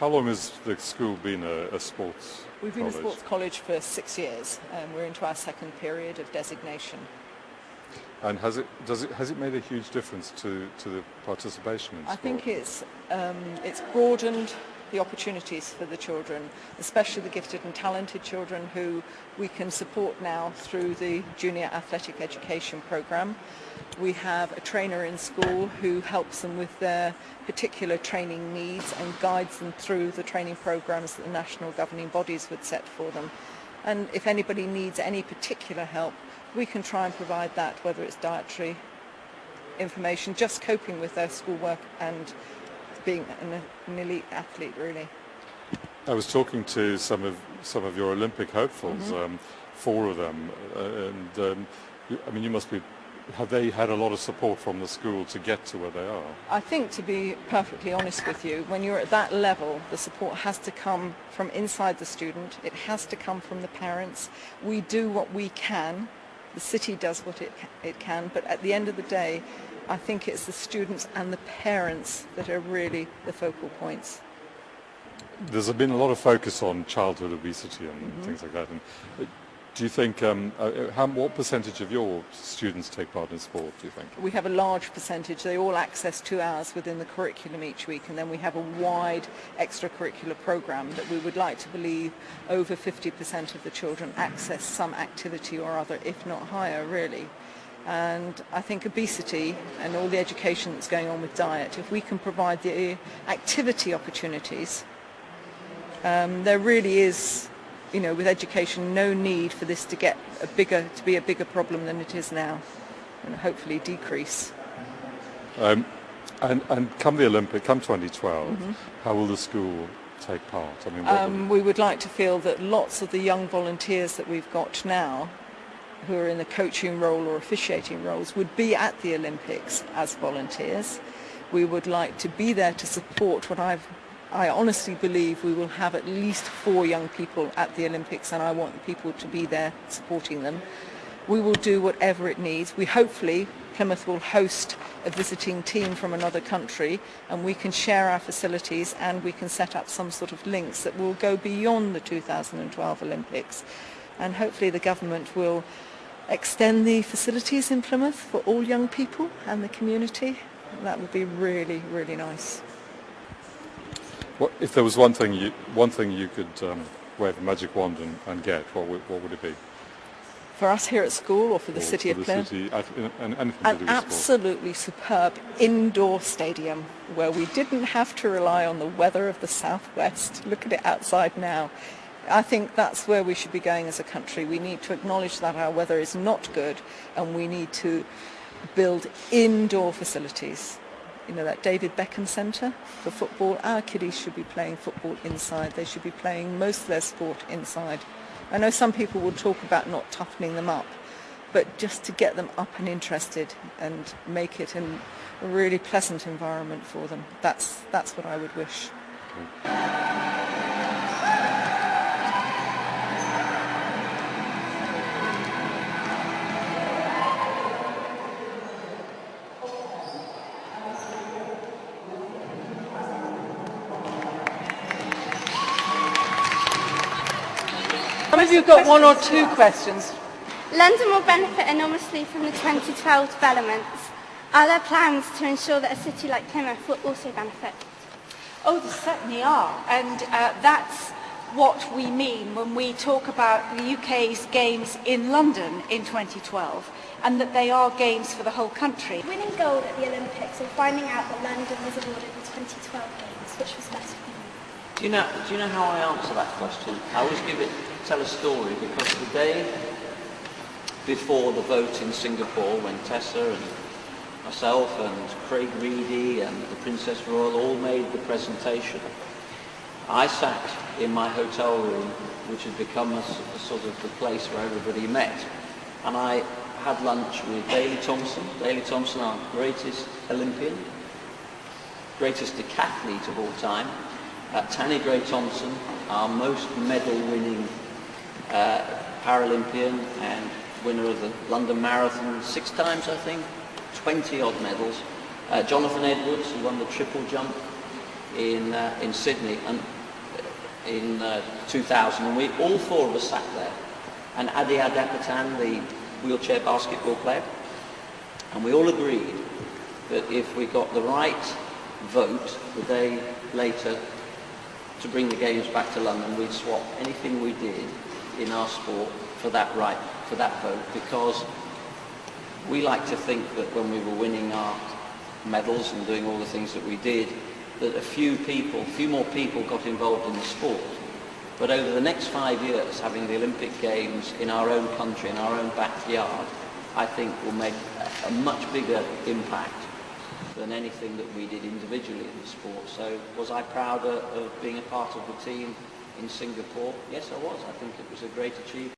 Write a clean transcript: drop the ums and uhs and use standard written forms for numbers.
How long has the school been a sports We've been college? a sports college for 6 years, and we're into our second period of designation. And has it made a huge difference to the participation in sport? I think it's broadened the opportunities for the children, especially the gifted and talented children who we can support now through the Junior Athletic Education Programme. We have a trainer in school who helps them with their particular training needs and guides them through the training programmes that the national governing bodies would set for them. And if anybody needs any particular help, we can try and provide that, whether it's dietary information, just coping with their schoolwork and being an elite athlete, really. I was talking to some of your Olympic hopefuls, 4 of them, and I mean, you must be. Have they had a lot of support from the school to get to where they are? I think, to be perfectly honest with you, when you're at that level, the support has to come from inside the student. It has to come from the parents. We do what we can. The city does what it can, but at the end of the day, I think it's the students and the parents that are really the focal points. There's been a lot of focus on childhood obesity and things like that. And do you think, what percentage of your students take part in sport, do you think? We have a large percentage. They all access 2 hours within the curriculum each week, and then we have a wide extracurricular programme that we would like to believe over 50% of the children access some activity or other, if not higher, really. And I think obesity and all the education that's going on with diet, if we can provide the activity opportunities, there really is, with education, no need for this to be a bigger problem than it is now, and hopefully decrease. And come the Olympic, come 2012, how will the school take part? I mean, we would like to feel that lots of the young volunteers that we've got now, who are in the coaching role or officiating roles, would be at the Olympics as volunteers. We would like to be there to support what I honestly believe we will have at least 4 young people at the Olympics, and I want people to be there supporting them. We will do whatever it needs. Hopefully Plymouth will host a visiting team from another country, and we can share our facilities and we can set up some sort of links that will go beyond the 2012 Olympics. And hopefully the government will extend the facilities in Plymouth for all young people and the community. That would be really, really nice. What, if there was one thing you could wave a magic wand and get, what would it be? For us here at school, or for the city of Plymouth? An absolutely superb indoor stadium where we didn't have to rely on the weather of the southwest. Look at it outside now. I think that's where we should be going as a country. We need to acknowledge that our weather is not good, and we need to build indoor facilities. That David Beckham Centre for football, our kiddies should be playing football inside. They should be playing most of their sport inside. I know some people will talk about not toughening them up, but just to get them up and interested and make it a really pleasant environment for them. That's what I would wish. Maybe you've got 1 or 2 questions. London will benefit enormously from the 2012 developments. Are there plans to ensure that a city like Plymouth will also benefit? Oh, there certainly are, and that's what we mean when we talk about the UK's games in London in 2012, and that they are games for the whole country. Winning gold at the Olympics and finding out that London was awarded the 2012 games, which was better for you? Do you know how I answer that question? I always tell a story, because the day before the vote in Singapore, when Tessa and myself and Craig Reedy and the Princess Royal all made the presentation, I sat in my hotel room, which had become a sort of the place where everybody met, and I had lunch with Daley Thompson, our greatest Olympian, greatest decathlete of all time, Tanni Gray-Thompson, our most medal-winning Paralympian and winner of the London Marathon 6 times, I think, 20-odd medals. Jonathan Edwards, who won the triple jump in Sydney, and in 2000, and we all four of us sat there, and Adi Adepatan, the wheelchair basketball player, and we all agreed that if we got the right vote the day later to bring the games back to London, we'd swap anything we did in our sport for that vote, because we like to think that when we were winning our medals and doing all the things that we did, that a few more people got involved in the sport. But over the next 5 years, having the Olympic Games in our own country, in our own backyard, I think will make a much bigger impact than anything that we did individually in the sport. So was I proud of being a part of the team in Singapore? Yes, I was. I think it was a great achievement.